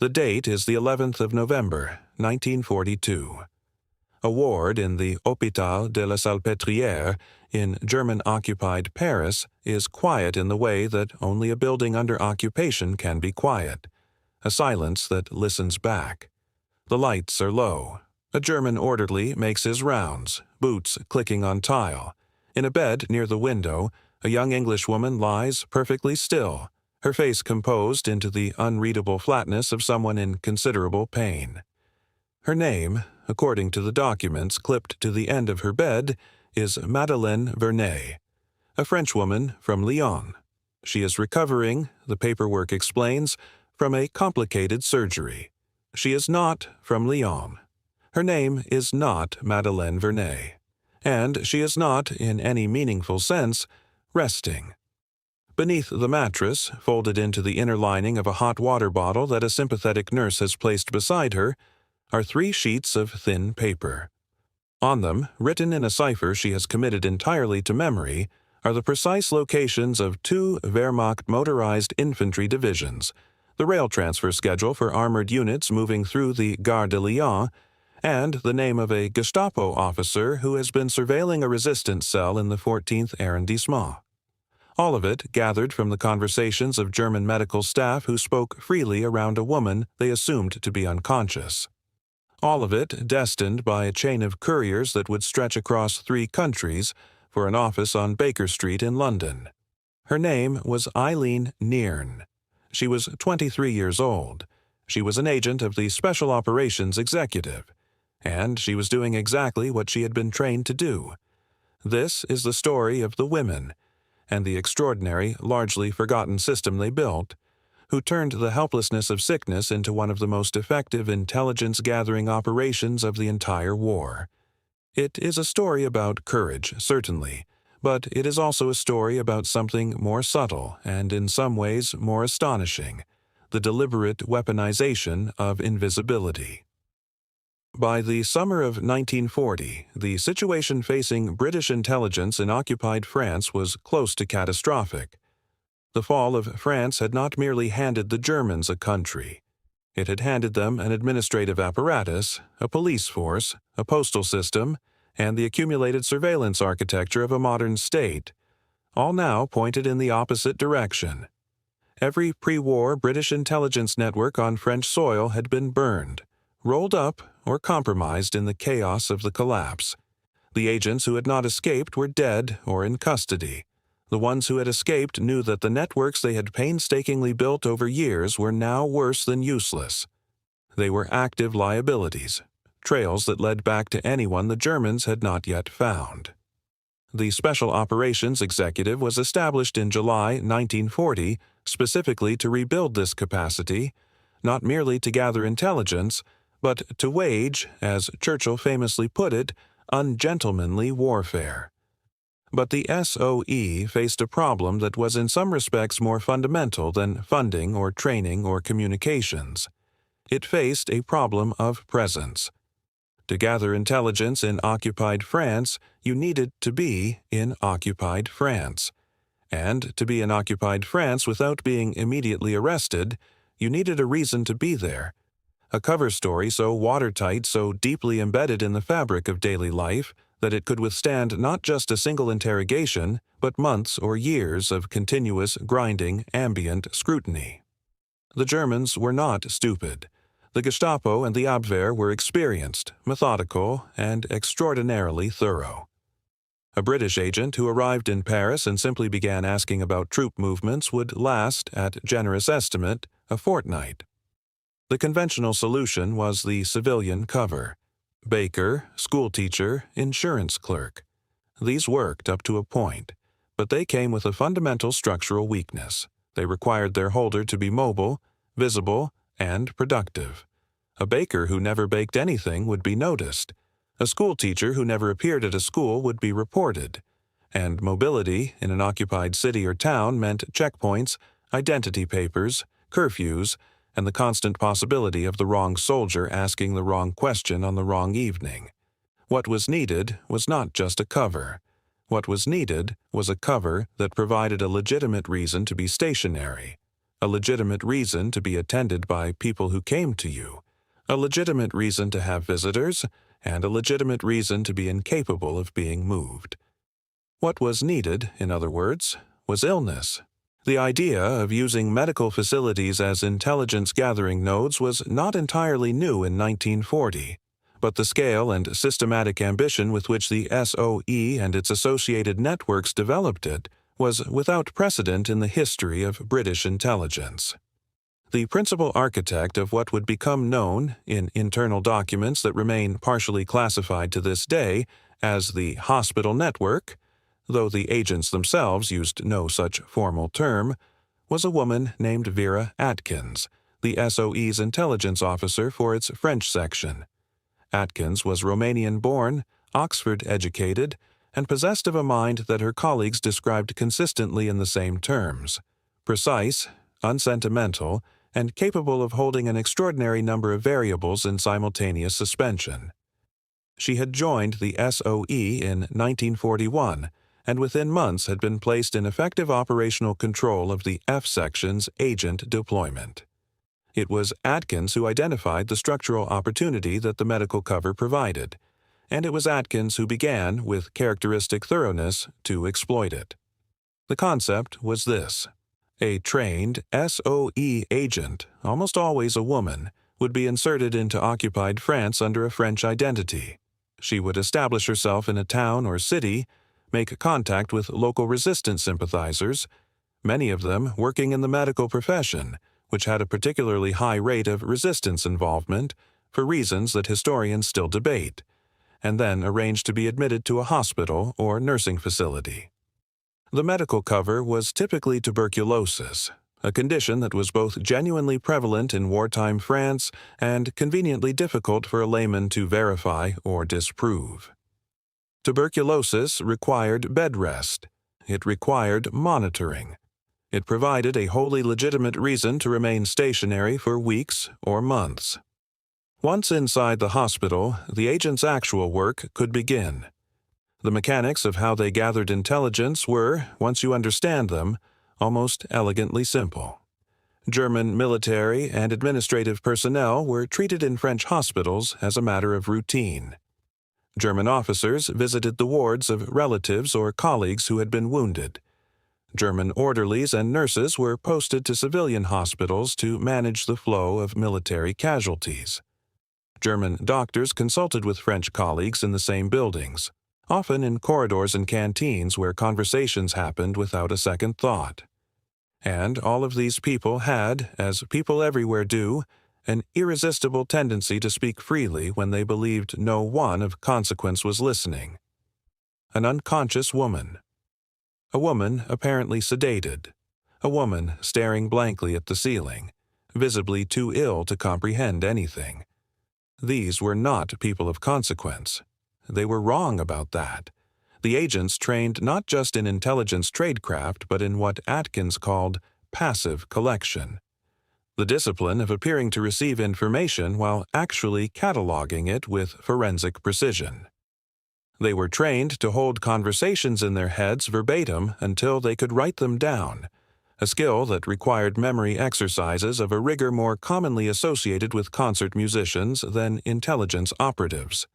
The date is the 11th of November, 1942. A ward in the Hôpital de la Salpêtrière in German-occupied Paris is quiet in the way that only a building under occupation can be quiet, a silence that listens back. The lights are low. A German orderly makes his rounds, boots clicking on tile. In a bed near the window, a young Englishwoman lies perfectly still, her face composed into the unreadable flatness of someone in considerable pain. Her name, according to the documents clipped to the end of her bed, is Madeleine Vernet, a Frenchwoman from Lyon. She is recovering, the paperwork explains, from a complicated surgery. She is not from Lyon. Her name is not Madeleine Vernet, and she is not, in any meaningful sense, resting. Beneath the mattress, folded into the inner lining of a hot water bottle that a sympathetic nurse has placed beside her, are 3 sheets of thin paper. On them, written in a cipher she has committed entirely to memory, are the precise locations of 2 Wehrmacht motorized infantry divisions, the rail transfer schedule for armored units moving through the Gare de Lyon, and the name of a Gestapo officer who has been surveilling a resistance cell in the 14th arrondissement. All of it gathered from the conversations of German medical staff who spoke freely around a woman they assumed to be unconscious. All of it destined by a chain of couriers that would stretch across 3 countries for an office on Baker Street in London. Her name was Eileen Nearn. She was 23 years old. She was an agent of the Special Operations Executive, and she was doing exactly what she had been trained to do. This is the story of the women, and the extraordinary, largely forgotten system they built, who turned the helplessness of sickness into one of the most effective intelligence-gathering operations of the entire war. It is a story about courage, certainly, but it is also a story about something more subtle and in some ways more astonishing, the deliberate weaponization of invisibility. By the summer of 1940, the situation facing British intelligence in occupied France was close to catastrophic. The fall of France had not merely handed the Germans a country. It had handed them an administrative apparatus, a police force, a postal system, and the accumulated surveillance architecture of a modern state, all now pointed in the opposite direction. Every pre-war British intelligence network on French soil had been burned, rolled up, or compromised in the chaos of the collapse. The agents who had not escaped were dead or in custody. The ones who had escaped knew that the networks they had painstakingly built over years were now worse than useless. They were active liabilities, trails that led back to anyone the Germans had not yet found. The Special Operations Executive was established in July 1940 specifically to rebuild this capacity, not merely to gather intelligence, but to wage, as Churchill famously put it, ungentlemanly warfare. But the SOE faced a problem that was in some respects more fundamental than funding or training or communications. It faced a problem of presence. To gather intelligence in occupied France, you needed to be in occupied France. And to be in occupied France without being immediately arrested, you needed a reason to be there. A cover story so watertight, so deeply embedded in the fabric of daily life, that it could withstand not just a single interrogation, but months or years of continuous, grinding, ambient scrutiny. The Germans were not stupid. The Gestapo and the Abwehr were experienced, methodical, and extraordinarily thorough. A British agent who arrived in Paris and simply began asking about troop movements would last, at generous estimate, a fortnight. The conventional solution was the civilian cover. Baker, schoolteacher, insurance clerk. These worked up to a point, but they came with a fundamental structural weakness. They required their holder to be mobile, visible, and productive. A baker who never baked anything would be noticed. A schoolteacher who never appeared at a school would be reported. And mobility in an occupied city or town meant checkpoints, identity papers, curfews, and the constant possibility of the wrong soldier asking the wrong question on the wrong evening. What was needed was not just a cover. What was needed was a cover that provided a legitimate reason to be stationary, a legitimate reason to be attended by people who came to you, a legitimate reason to have visitors, and a legitimate reason to be incapable of being moved. What was needed, in other words, was illness. The idea of using medical facilities as intelligence-gathering nodes was not entirely new in 1940, but the scale and systematic ambition with which the SOE and its associated networks developed it was without precedent in the history of British intelligence. The principal architect of what would become known, in internal documents that remain partially classified to this day, as the hospital network, though the agents themselves used no such formal term, was a woman named Vera Atkins, the SOE's intelligence officer for its French section. Atkins was Romanian-born, Oxford-educated, and possessed of a mind that her colleagues described consistently in the same terms: precise, unsentimental, and capable of holding an extraordinary number of variables in simultaneous suspension. She had joined the SOE in 1941, and within months had been placed in effective operational control of the F Section's agent deployment. It was Atkins who identified the structural opportunity that the medical cover provided, and it was Atkins who began, with characteristic thoroughness, to exploit it. The concept was this: a trained SOE agent, almost always a woman, would be inserted into occupied France under a French identity. She would establish herself in a town or city, make contact with local resistance sympathizers, many of them working in the medical profession, which had a particularly high rate of resistance involvement, for reasons that historians still debate, and then arrange to be admitted to a hospital or nursing facility. The medical cover was typically tuberculosis, a condition that was both genuinely prevalent in wartime France and conveniently difficult for a layman to verify or disprove. Tuberculosis required bed rest. It required monitoring. It provided a wholly legitimate reason to remain stationary for weeks or months. Once inside the hospital, the agent's actual work could begin. The mechanics of how they gathered intelligence were, once you understand them, almost elegantly simple. German military and administrative personnel were treated in French hospitals as a matter of routine. German officers visited the wards of relatives or colleagues who had been wounded. German orderlies and nurses were posted to civilian hospitals to manage the flow of military casualties. German doctors consulted with French colleagues in the same buildings, often in corridors and canteens where conversations happened without a second thought. And all of these people had, as people everywhere do, an irresistible tendency to speak freely when they believed no one of consequence was listening. An unconscious woman. A woman apparently sedated. A woman staring blankly at the ceiling, visibly too ill to comprehend anything. These were not people of consequence. They were wrong about that. The agents trained not just in intelligence tradecraft, but in what Atkins called passive collection. The discipline of appearing to receive information while actually cataloging it with forensic precision. They were trained to hold conversations in their heads verbatim until they could write them down, a skill that required memory exercises of a rigor more commonly associated with concert musicians than intelligence operatives.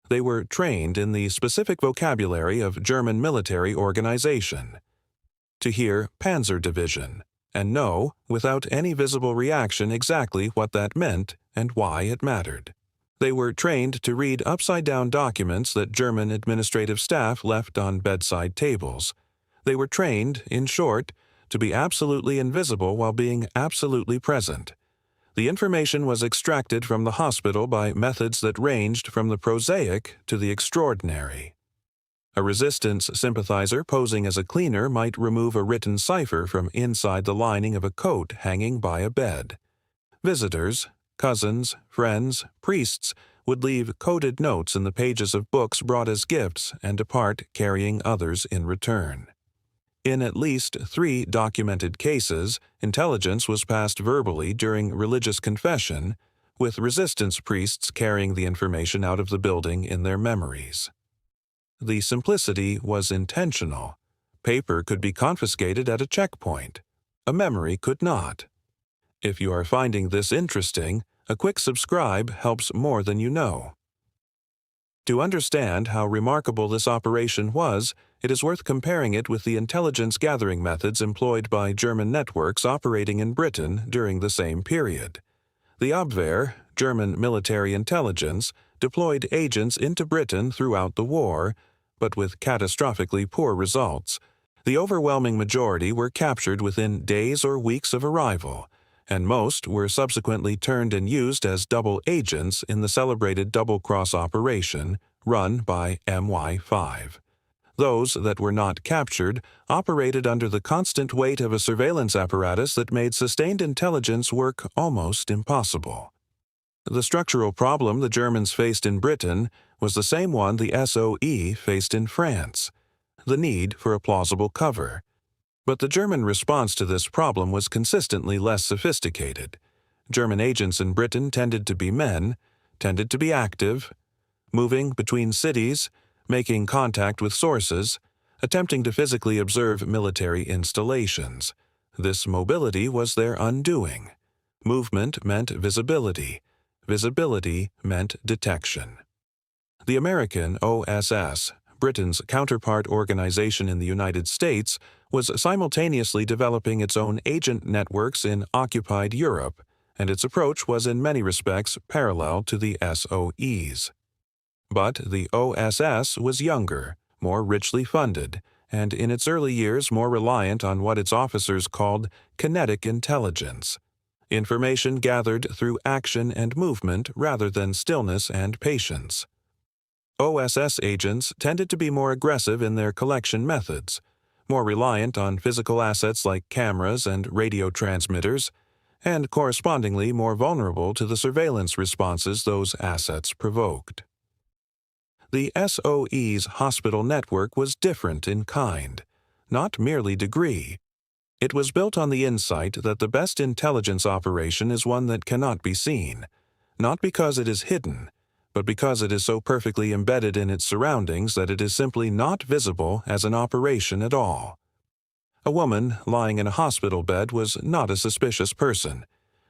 They were trained in the specific vocabulary of German military organization. To hear Panzer Division, and know, without any visible reaction, exactly what that meant and why it mattered. They were trained to read upside-down documents that German administrative staff left on bedside tables. They were trained, in short, to be absolutely invisible while being absolutely present. The information was extracted from the hospital by methods that ranged from the prosaic to the extraordinary. A resistance sympathizer posing as a cleaner might remove a written cipher from inside the lining of a coat hanging by a bed. Visitors, cousins, friends, priests would leave coded notes in the pages of books brought as gifts and depart carrying others in return. In at least 3 documented cases, intelligence was passed verbally during religious confession, with resistance priests carrying the information out of the building in their memories. The simplicity was intentional. Paper could be confiscated at a checkpoint. a memory could not. If you are finding this interesting, a quick subscribe helps more than you know. To understand how remarkable this operation was, it is worth comparing it with the intelligence gathering methods employed by German networks operating in Britain during the same period. The Abwehr, German military intelligence, deployed agents into Britain throughout the war, but with catastrophically poor results. The overwhelming majority were captured within days or weeks of arrival, and most were subsequently turned and used as double agents in the celebrated double-cross operation run by MI5. Those that were not captured operated under the constant weight of a surveillance apparatus that made sustained intelligence work almost impossible. The structural problem the Germans faced in Britain was the same one the SOE faced in France: the need for a plausible cover. But the German response to this problem was consistently less sophisticated. German agents in Britain tended to be men, tended to be active, moving between cities, making contact with sources, attempting to physically observe military installations. This mobility was their undoing. Movement meant visibility. Visibility meant detection. The American OSS, Britain's counterpart organization in the United States, was simultaneously developing its own agent networks in occupied Europe, and its approach was in many respects parallel to the SOE's. But the OSS was younger, more richly funded, and in its early years more reliant on what its officers called kinetic intelligence, information gathered through action and movement rather than stillness and patience. OSS agents tended to be more aggressive in their collection methods, more reliant on physical assets like cameras and radio transmitters, and correspondingly more vulnerable to the surveillance responses those assets provoked. The SOE's hospital network was different in kind, not merely degree. It was built on the insight that the best intelligence operation is one that cannot be seen, not because it is hidden, but because it is so perfectly embedded in its surroundings that it is simply not visible as an operation at all. A woman lying in a hospital bed was not a suspicious person.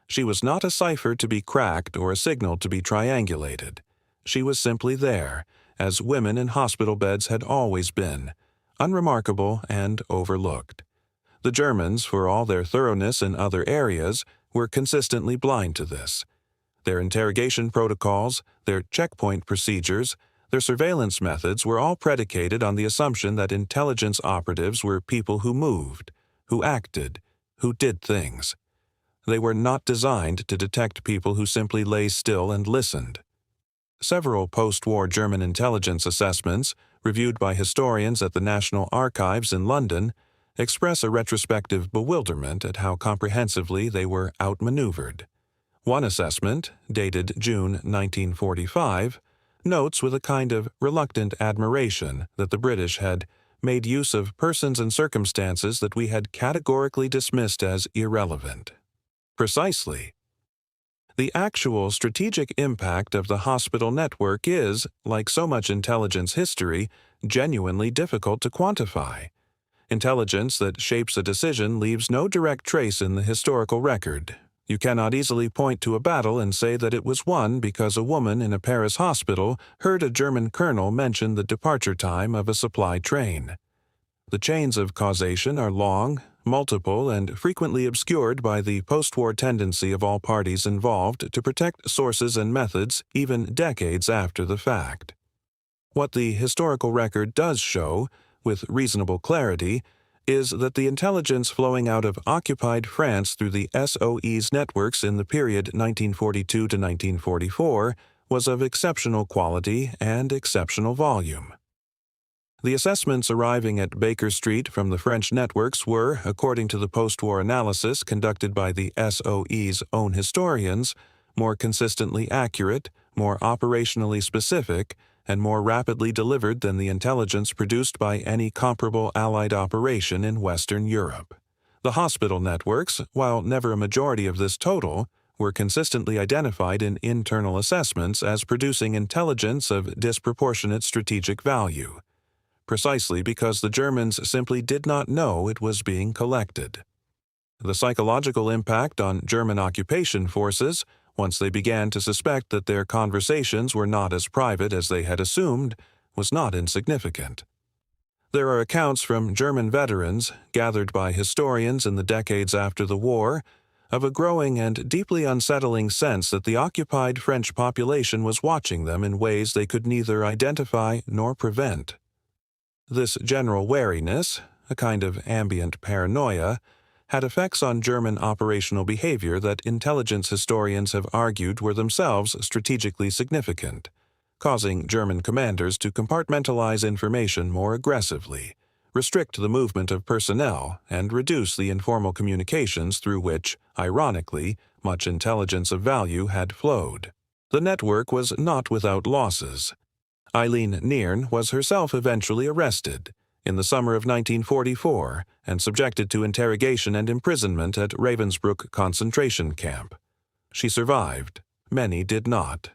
She was not a cipher to be cracked or a signal to be triangulated. She was simply there, as women in hospital beds had always been, unremarkable and overlooked. The Germans, for all their thoroughness in other areas, were consistently blind to this. Their interrogation protocols, their checkpoint procedures, their surveillance methods were all predicated on the assumption that intelligence operatives were people who moved, who acted, who did things. They were not designed to detect people who simply lay still and listened. Several post-war German intelligence assessments, reviewed by historians at the National Archives in London, express a retrospective bewilderment at how comprehensively they were outmaneuvered. One assessment, dated June 1945, notes with a kind of reluctant admiration that the British had made use of persons and circumstances that we had categorically dismissed as irrelevant. Precisely. The actual strategic impact of the hospital network is, like so much intelligence history, genuinely difficult to quantify. Intelligence that shapes a decision leaves no direct trace in the historical record. You cannot easily point to a battle and say that it was won because a woman in a Paris hospital heard a German colonel mention the departure time of a supply train. The chains of causation are long, multiple, and frequently obscured by the post-war tendency of all parties involved to protect sources and methods even decades after the fact. What the historical record does show, with reasonable clarity, is that the intelligence flowing out of occupied France through the SOE's networks in the period 1942 to 1944 was of exceptional quality and exceptional volume. The assessments arriving at Baker Street from the French networks were, according to the post-war analysis conducted by the SOE's own historians, more consistently accurate, more operationally specific, and more rapidly delivered than the intelligence produced by any comparable Allied operation in Western Europe. The hospital networks, while never a majority of this total, were consistently identified in internal assessments as producing intelligence of disproportionate strategic value, precisely because the Germans simply did not know it was being collected. The psychological impact on German occupation forces, once they began to suspect that their conversations were not as private as they had assumed, was not insignificant. There are accounts from German veterans, gathered by historians in the decades after the war, of a growing and deeply unsettling sense that the occupied French population was watching them in ways they could neither identify nor prevent. This general wariness, a kind of ambient paranoia, had effects on German operational behavior that intelligence historians have argued were themselves strategically significant, causing German commanders to compartmentalize information more aggressively, restrict the movement of personnel, and reduce the informal communications through which, ironically, much intelligence of value had flowed. The network was not without losses. Eileen Neern was herself eventually arrested in the summer of 1944 and subjected to interrogation and imprisonment at Ravensbrück concentration camp. She survived. Many did not.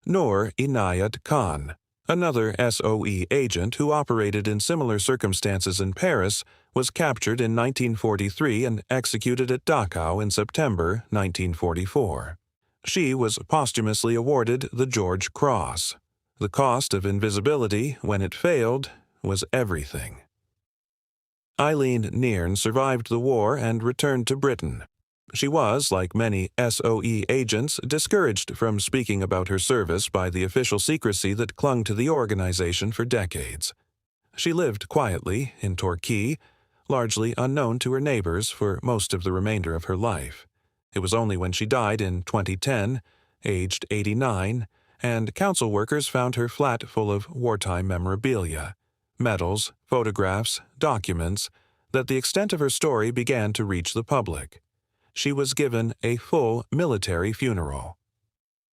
Noor Inayat Khan, another SOE agent who operated in similar circumstances in Paris, was captured in 1943 and executed at Dachau in September 1944. She was posthumously awarded the George Cross. The cost of invisibility, when it failed, was everything. Eileen Neern survived the war and returned to Britain. She was, like many SOE agents, discouraged from speaking about her service by the official secrecy that clung to the organization for decades. She lived quietly in Torquay, largely unknown to her neighbors for most of the remainder of her life. It was only when she died in 2010, aged 89, and council workers found her flat full of wartime memorabilia, medals, photographs, documents, that the extent of her story began to reach the public. She was given a full military funeral.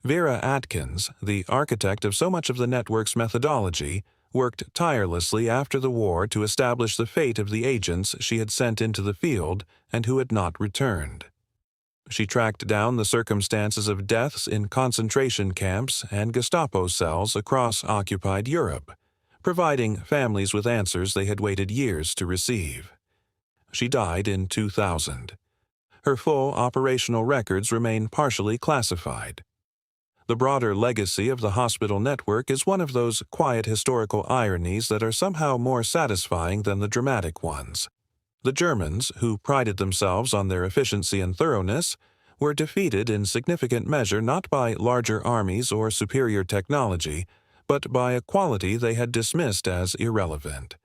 Vera Atkins, the architect of so much of the network's methodology, worked tirelessly after the war to establish the fate of the agents she had sent into the field and who had not returned. She tracked down the circumstances of deaths in concentration camps and Gestapo cells across occupied Europe, providing families with answers they had waited years to receive. She died in 2000. Her full operational records remain partially classified. The broader legacy of the hospital network is one of those quiet historical ironies that are somehow more satisfying than the dramatic ones. The Germans, who prided themselves on their efficiency and thoroughness, were defeated in significant measure not by larger armies or superior technology, but by a quality they had dismissed as irrelevant: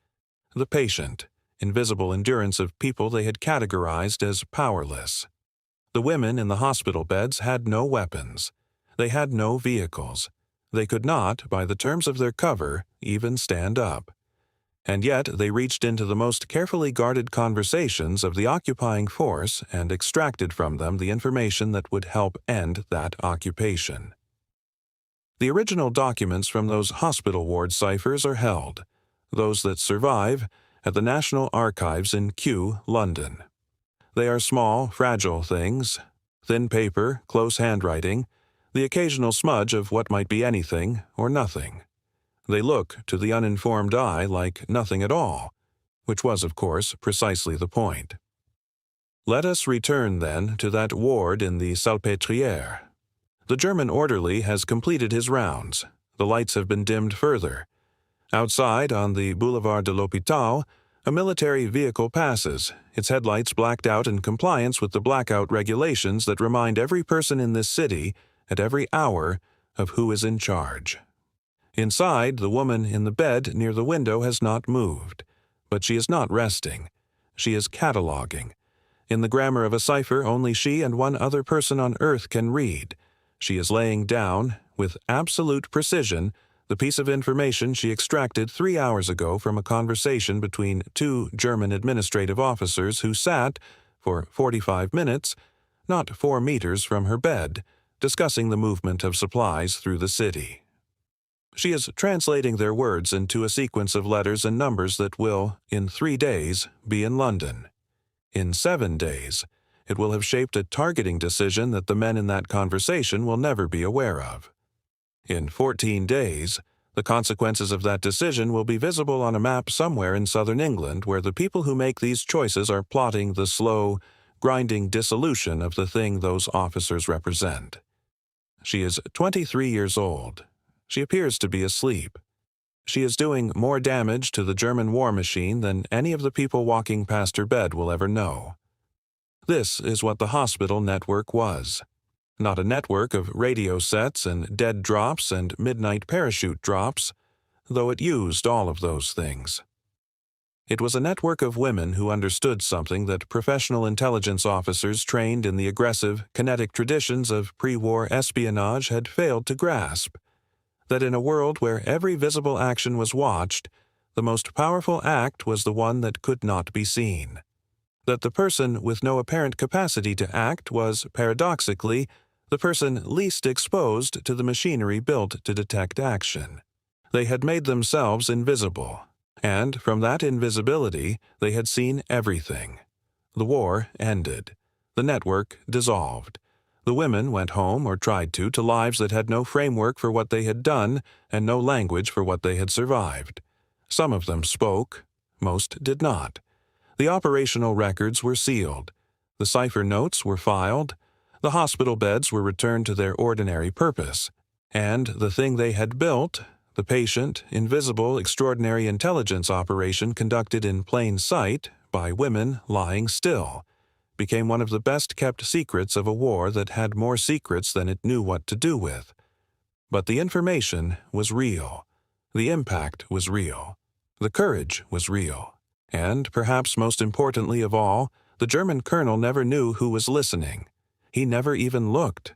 the patient, invisible endurance of people they had categorized as powerless. The women in the hospital beds had no weapons. They had no vehicles. They could not, by the terms of their cover, even stand up. And yet they reached into the most carefully guarded conversations of the occupying force and extracted from them the information that would help end that occupation. The original documents from those hospital ward ciphers are held, those that survive, at the National Archives in Kew, London. They are small, fragile things, thin paper, close handwriting, the occasional smudge of what might be anything or nothing. They look, to the uninformed eye, like nothing at all, which was, of course, precisely the point. Let us return, then, to that ward in the Salpêtrière. The German orderly has completed his rounds. The lights have been dimmed further. Outside, on the Boulevard de l'Hôpital, a military vehicle passes, its headlights blacked out in compliance with the blackout regulations that remind every person in this city, at every hour, of who is in charge. Inside, the woman in the bed near the window has not moved, but she is not resting. She is cataloging. In the grammar of a cipher only she and one other person on earth can read, she is laying down, with absolute precision, the piece of information she extracted 3 hours ago from a conversation between two German administrative officers who sat, for 45 minutes, not 4 meters from her bed, discussing the movement of supplies through the city. She is translating their words into a sequence of letters and numbers that will, in 3 days, be in London. In 7 days, it will have shaped a targeting decision that the men in that conversation will never be aware of. In 14 days, the consequences of that decision will be visible on a map somewhere in southern England where the people who make these choices are plotting the slow, grinding dissolution of the thing those officers represent. She is 23 years old. She appears to be asleep. She is doing more damage to the German war machine than any of the people walking past her bed will ever know. This is what the hospital network was. Not a network of radio sets and dead drops and midnight parachute drops, though it used all of those things. It was a network of women who understood something that professional intelligence officers trained in the aggressive, kinetic traditions of pre-war espionage had failed to grasp. That in a world where every visible action was watched, the most powerful act was the one that could not be seen. That the person with no apparent capacity to act was, paradoxically, the person least exposed to the machinery built to detect action. They had made themselves invisible, and from that invisibility they had seen everything. The war ended. The network dissolved. The women went home, or tried to lives that had no framework for what they had done and no language for what they had survived. Some of them spoke, most did not. The operational records were sealed. The cipher notes were filed. The hospital beds were returned to their ordinary purpose. And the thing they had built, the patient, invisible, extraordinary intelligence operation conducted in plain sight by women lying still, became one of the best-kept secrets of a war that had more secrets than it knew what to do with. But the information was real. The impact was real. The courage was real. And, perhaps most importantly of all, the German colonel never knew who was listening. He never even looked.